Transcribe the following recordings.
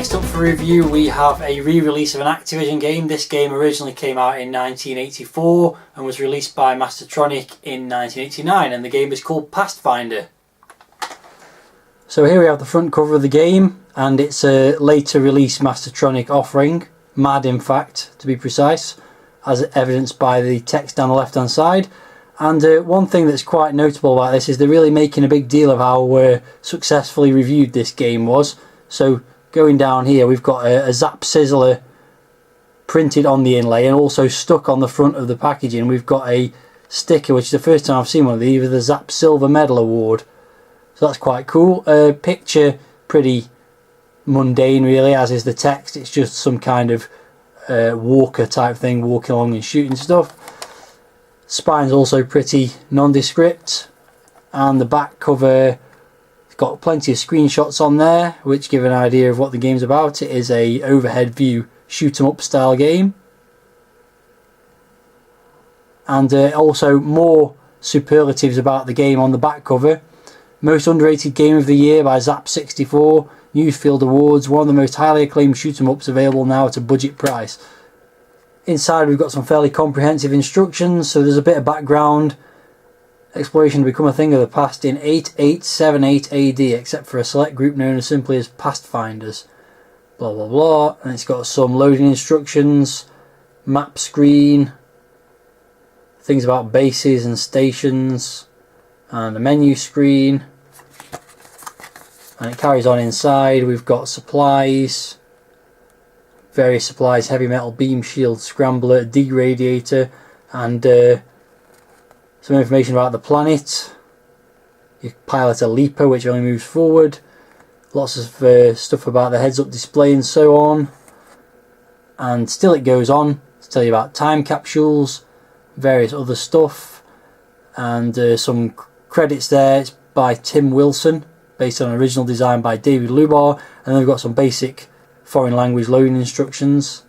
Next up for review we have a re-release of an Activision game. This game originally came out in 1984 and was released by Mastertronic in 1989, and the game is called Pastfinder. So here we have the front cover of the game, and it's a later release Mastertronic offering, MAD in fact to be precise, as evidenced by the text down the left hand side. And one thing that's quite notable about this is they're really making a big deal of how successfully reviewed this game was. So going down here we've got a Zap Sizzler printed on the inlay, and also stuck on the front of the packaging we've got a sticker, which is the first time I've seen one of these, with the Zap Silver Medal Award. So that's quite cool. Picture pretty mundane really, as is the text. It's just some kind of walker type thing, walking along and shooting stuff. Spine's also pretty nondescript, and the back cover got plenty of screenshots on there which give an idea of what the game's about. It is a overhead view shoot 'em up style game, and also more superlatives about the game on the back cover. Most underrated game of the year by Zap64, Newsfield Awards, one of the most highly acclaimed shoot 'em ups available now at a budget price. Inside we've got some fairly comprehensive instructions, so there's a bit of background. Exploration to become a thing of the past in 8878 AD, except for a select group known as simply as Pastfinders. Blah blah blah. And it's got some loading instructions, map screen, things about bases and stations, and a menu screen. And it carries on inside. We've got supplies, various supplies, heavy metal beam shield, scrambler, deradiator, and some information about the planet. You pilot a leaper which only moves forward. Lots of stuff about the heads up display and so on. And still it goes on to tell you about time capsules, various other stuff, and some credits there. It's by Tim Wilson, based on an original design by David Lubar, and then we've got some basic foreign language loading instructions.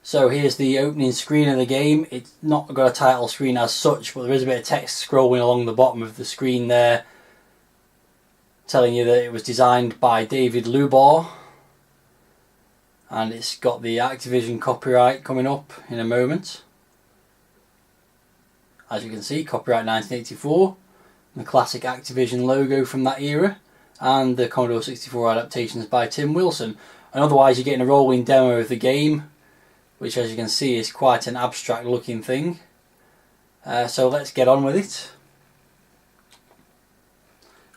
So here's the opening screen of the game. It's not got a title screen as such, but there is a bit of text scrolling along the bottom of the screen there, telling you that it was designed by David Lubar, and it's got the Activision copyright coming up in a moment. As you can see, copyright 1984, the classic Activision logo from that era, and the Commodore 64 adaptations by Tim Wilson. And otherwise you're getting a rolling demo of the game, which as you can see is quite an abstract looking thing. So let's get on with it.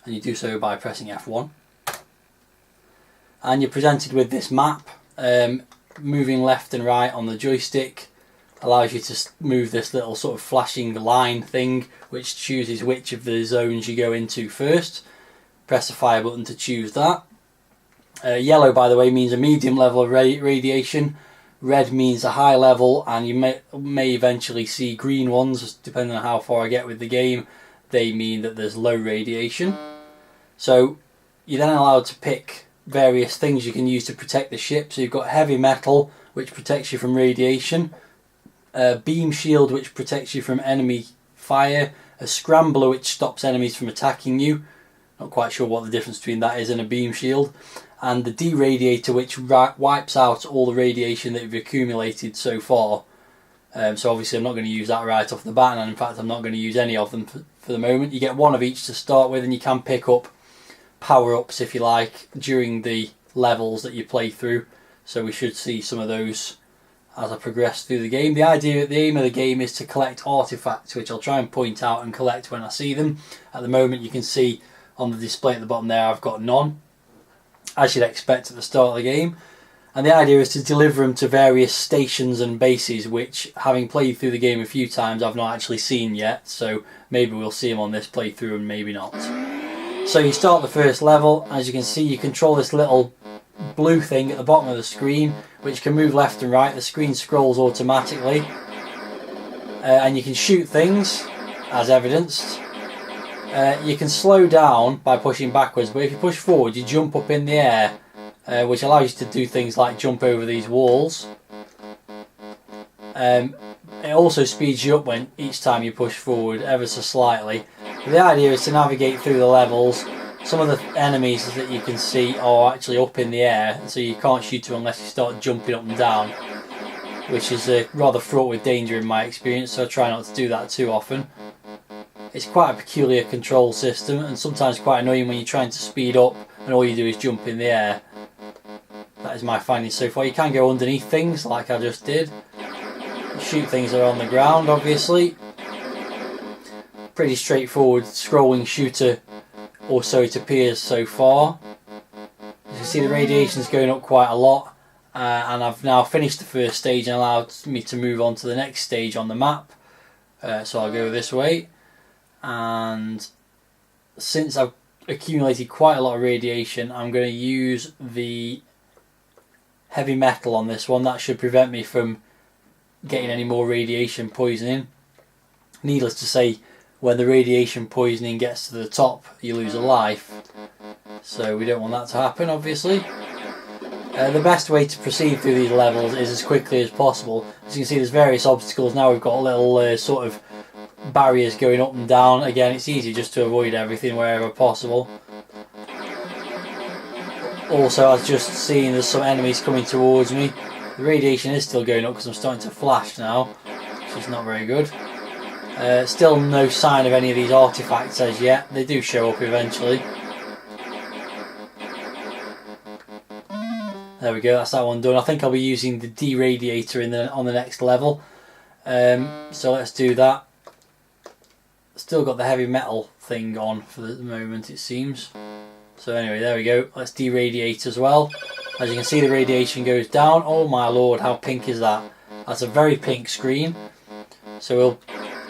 And you do so by pressing F1. And you're presented with this map. Moving left and right on the joystick allows you to move this little sort of flashing line thing which chooses which of the zones you go into first. Press the fire button to choose that. Yellow, by the way, means a medium level of radiation. Red means a high level, and you may eventually see green ones, depending on how far I get with the game. They mean that there's low radiation. So you're then allowed to pick various things you can use to protect the ship. So you've got heavy metal, which protects you from radiation, a beam shield which protects you from enemy fire, a scrambler which stops enemies from attacking you. Not quite sure what the difference between that is and a beam shield. And the deradiator which wipes out all the radiation that you've accumulated so far. So obviously I'm not going to use that right off the bat, and in fact I'm not going to use any of them for the moment. You get one of each to start with, and you can pick up power-ups if you like during the levels that you play through. So we should see some of those as I progress through the game. The aim of the game is to collect artifacts, which I'll try and point out and collect when I see them. At the moment you can see on the display at the bottom there I've got none, as you'd expect at the start of the game. And the idea is to deliver them to various stations and bases, which, having played through the game a few times, I've not actually seen yet, so maybe we'll see them on this playthrough and maybe not. So you start the first level. As you can see, you control this little blue thing at the bottom of the screen, which can move left and right. The screen scrolls automatically, and you can shoot things, as evidenced. You can slow down by pushing backwards, but if you push forward you jump up in the air, which allows you to do things like jump over these walls. It also speeds you up when each time you push forward ever so slightly. The idea is to navigate through the levels. Some of the enemies that you can see are actually up in the air, so you can't shoot them unless you start jumping up and down, which is rather fraught with danger in my experience, so I try not to do that too often. It's quite a peculiar control system, and sometimes quite annoying when you're trying to speed up and all you do is jump in the air. That is my finding so far. You can go underneath things like I just did. You shoot things that are on the ground, obviously. Pretty straightforward scrolling shooter, or so it appears so far. As you can see, the radiation's going up quite a lot, and I've now finished the first stage and allowed me to move on to the next stage on the map. So I'll go this way, and since I've accumulated quite a lot of radiation, I'm going to use the heavy metal on this one. That should prevent me from getting any more radiation poisoning. Needless to say, when the radiation poisoning gets to the top, you lose a life, so we don't want that to happen, obviously. The best way to proceed through these levels is as quickly as possible. As you can see, there's various obstacles. Now we've got little sort of barriers going up and down. Again, it's easy just to avoid everything wherever possible. Also, I've just seen there's some enemies coming towards me. The radiation is still going up because I'm starting to flash now, which is not very good. Still no sign of any of these artifacts as yet. They do show up eventually. There we go, that's that one done. I think I'll be using the deradiator on the next level. So let's do that. Still got the heavy metal thing on for the moment, it seems. So anyway, there we go. Let's deradiate as well. As you can see, the radiation goes down. Oh my lord, how pink is that? That's a very pink screen. So we'll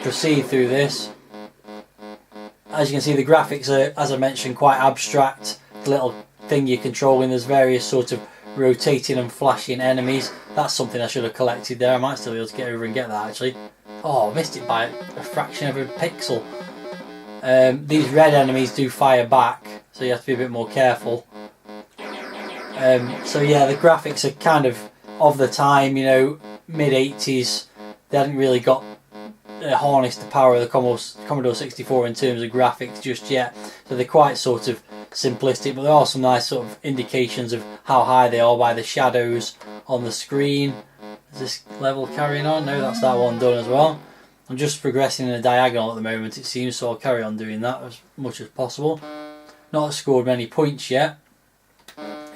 proceed through this. As you can see, the graphics are, as I mentioned, quite abstract. The little thing you're controlling, there's various sort of rotating and flashing enemies. That's something I should have collected there. I might still be able to get over and get that actually. Oh, I missed it by a fraction of a pixel. These red enemies do fire back, so you have to be a bit more careful. So yeah, the graphics are kind of the time, you know, mid-80s. They hadn't really got harnessed the power of the Commodore 64 in terms of graphics just yet, so they're quite sort of simplistic, but there are some nice sort of indications of how high they are by the shadows on the screen. Is this level carrying on? No, that's that one done as well. I'm just progressing in a diagonal at the moment, it seems, so I'll carry on doing that as much as possible. Not scored many points yet,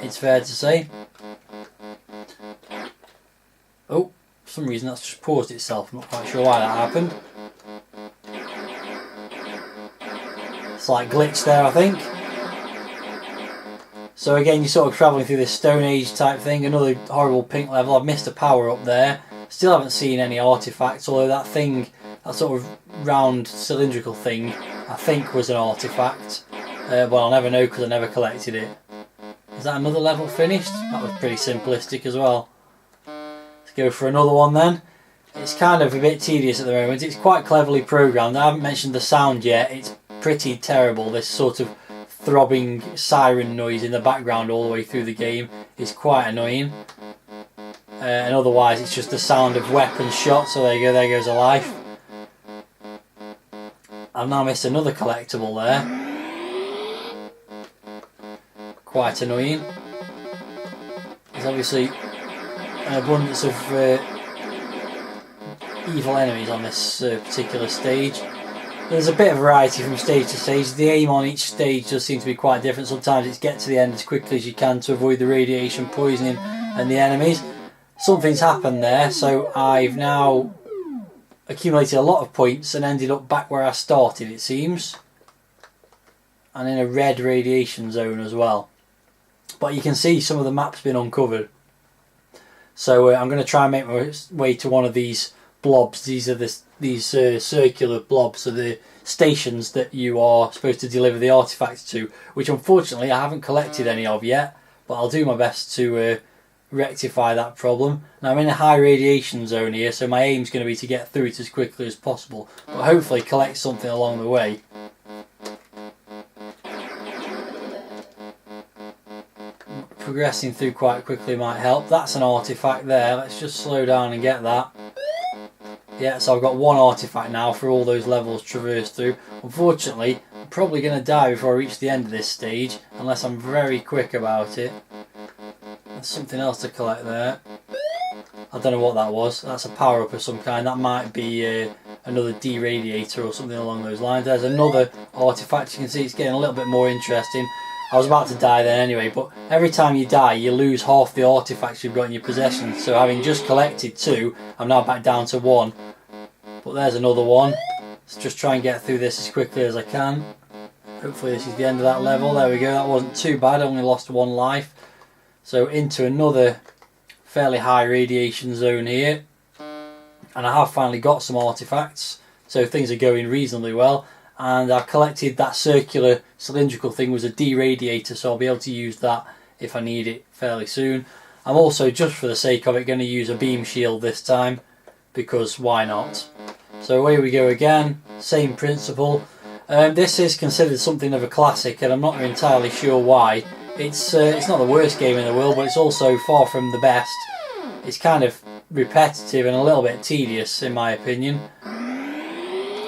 it's fair to say. Oh, for some reason that's just paused itself. I'm not quite sure why that happened. Slight glitch there, I think. So again, you're sort of travelling through this Stone Age type thing. Another horrible pink level. I've missed a power up there. Still haven't seen any artifacts, although that thing, that sort of round cylindrical thing, I think was an artifact. But I'll never know because I never collected it. Is that another level finished? That was pretty simplistic as well. Let's go for another one then. It's kind of a bit tedious at the moment. It's quite cleverly programmed. I haven't mentioned the sound yet. It's pretty terrible. This sort of throbbing siren noise in the background all the way through the game is quite annoying. And otherwise it's just the sound of weapons shot. So there you go, there goes a life. I've now missed another collectible there. Quite annoying. There's obviously an abundance of evil enemies on this particular stage. There's a bit of variety from stage to stage. The aim on each stage does seem to be quite different. Sometimes it's get to the end as quickly as you can to avoid the radiation poisoning and the enemies. Something's happened there, so I've now accumulated a lot of points and ended up back where I started, it seems. And in a red radiation zone as well. But you can see some of the map's been uncovered. So I'm going to try and make my way to one of these blobs. These are these circular blobs, so the stations that you are supposed to deliver the artifacts to, which unfortunately I haven't collected any of yet, but I'll do my best to rectify that problem. Now I'm in a high radiation zone here, so my aim's going to be to get through it as quickly as possible, but hopefully collect something along the way. Progressing through quite quickly might help. That's an artifact there. Let's just slow down and get that. Yeah, so I've got one artifact now for all those levels traversed through. Unfortunately, I'm probably going to die before I reach the end of this stage, unless I'm very quick about it. There's something else to collect there. I don't know what that was. That's a power-up of some kind. That might be another deradiator or something along those lines. There's another artifact. You can see it's getting a little bit more interesting. I was about to die then anyway, but every time you die you lose half the artifacts you've got in your possession. So having just collected 2, I'm now back down to 1. But there's another one. Let's just try and get through this as quickly as I can. Hopefully this is the end of that level. There we go, that wasn't too bad, I only lost 1 life. So into another fairly high radiation zone here. And I have finally got some artifacts, so things are going reasonably well. And I've collected that circular cylindrical thing was a deradiator, so I'll be able to use that if I need it fairly soon. I'm also, just for the sake of it, going to use a beam shield this time, because why not? So away we go again, same principle. This is considered something of a classic, and I'm not entirely sure why. It's not the worst game in the world, but it's also far from the best. It's kind of repetitive and a little bit tedious in my opinion.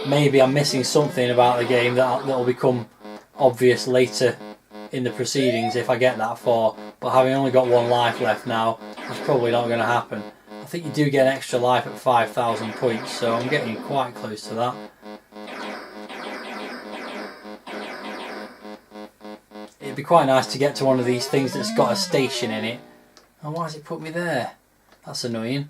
Maybe I'm missing something about the game that will become obvious later in the proceedings if I get that far, but having only got 1 life left now, that's probably not going to happen. I think you do get an extra life at 5,000 points, so I'm getting quite close to that. It'd be quite nice to get to one of these things that's got a station in it. Oh, why has it put me there? That's annoying.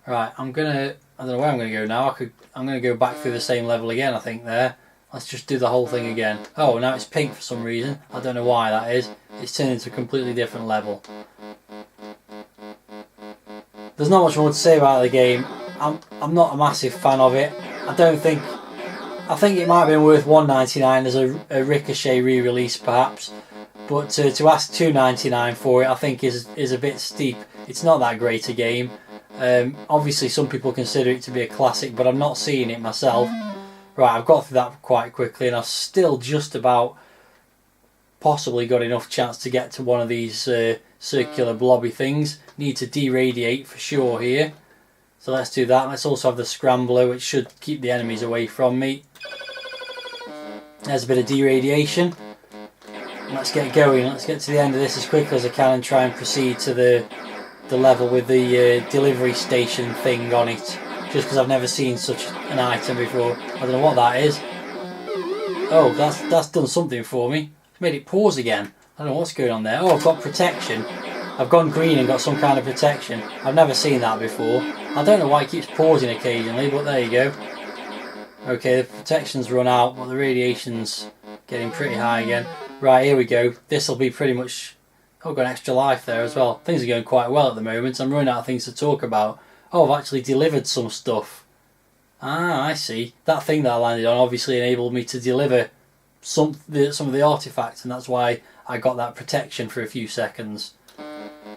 Right, I don't know where I'm going to go now. I'm going to go back through the same level again, I think, there. Let's just do the whole thing again. Oh, now it's pink for some reason. I don't know why that is. It's turned into a completely different level. There's not much more to say about the game. I'm not a massive fan of it. I think it might have been worth $1.99 as a Ricochet re-release perhaps. But to ask $2.99 for it, I think is a bit steep. It's not that great a game. Obviously some people consider it to be a classic, but I'm not seeing it myself. Right, I've got through that quite quickly, and I've still just about possibly got enough chance to get to one of these circular blobby things. Need to deradiate for sure here. So let's do that. Let's also have the scrambler, which should keep the enemies away from me. There's a bit of deradiation. Let's get going. Let's get to the end of this as quickly as I can and try and proceed to the level with the delivery station thing on it. Just because I've never seen such an item before. I don't know what that is. Oh, that's done something for me. It's made it pause again. I don't know what's going on there. Oh, I've got protection. I've gone green and got some kind of protection. I've never seen that before. I don't know why it keeps pausing occasionally, but there you go. Okay, the protection's run out, but the radiation's getting pretty high again. Right, here we go. This will be pretty much... Oh, I've got an extra life there as well. Things are going quite well at the moment. I'm running out of things to talk about. Oh, I've actually delivered some stuff. Ah, I see. That thing that I landed on obviously enabled me to deliver some of the artifacts, and that's why I got that protection for a few seconds.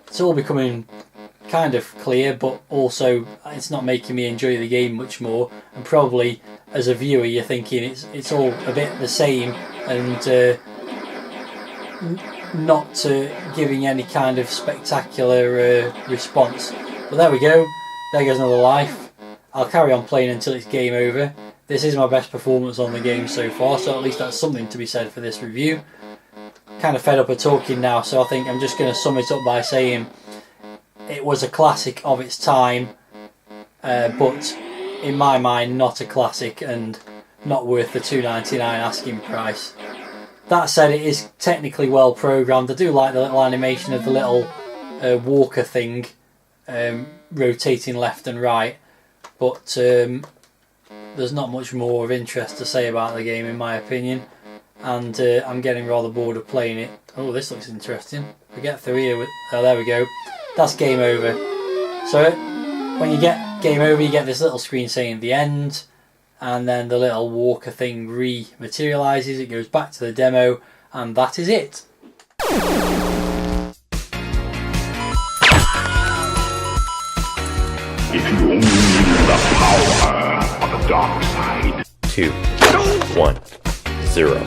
It's all becoming kind of clear, but also it's not making me enjoy the game much more. And probably as a viewer, you're thinking it's all a bit the same and not giving any kind of spectacular response. But there we go. There goes another life. I'll carry on playing until it's game over. This is my best performance on the game so far, so at least that's something to be said for this review. Kind of fed up of talking now, so I think I'm just going to sum it up by saying it was a classic of its time, but in my mind not a classic and not worth the $2.99 asking price. That said, it is technically well programmed. I do like the little animation of the little walker thing rotating left and right, but there's not much more of interest to say about the game in my opinion, and I'm getting rather bored of playing it. Oh, this looks interesting. We get through here with... Oh, there we go. That's game over. So when you get game over, you get this little screen saying the end, and then the little walker thing re-materialises. It goes back to the demo, and that is it. If you only knew the power of the dark side. 2, 1, 0.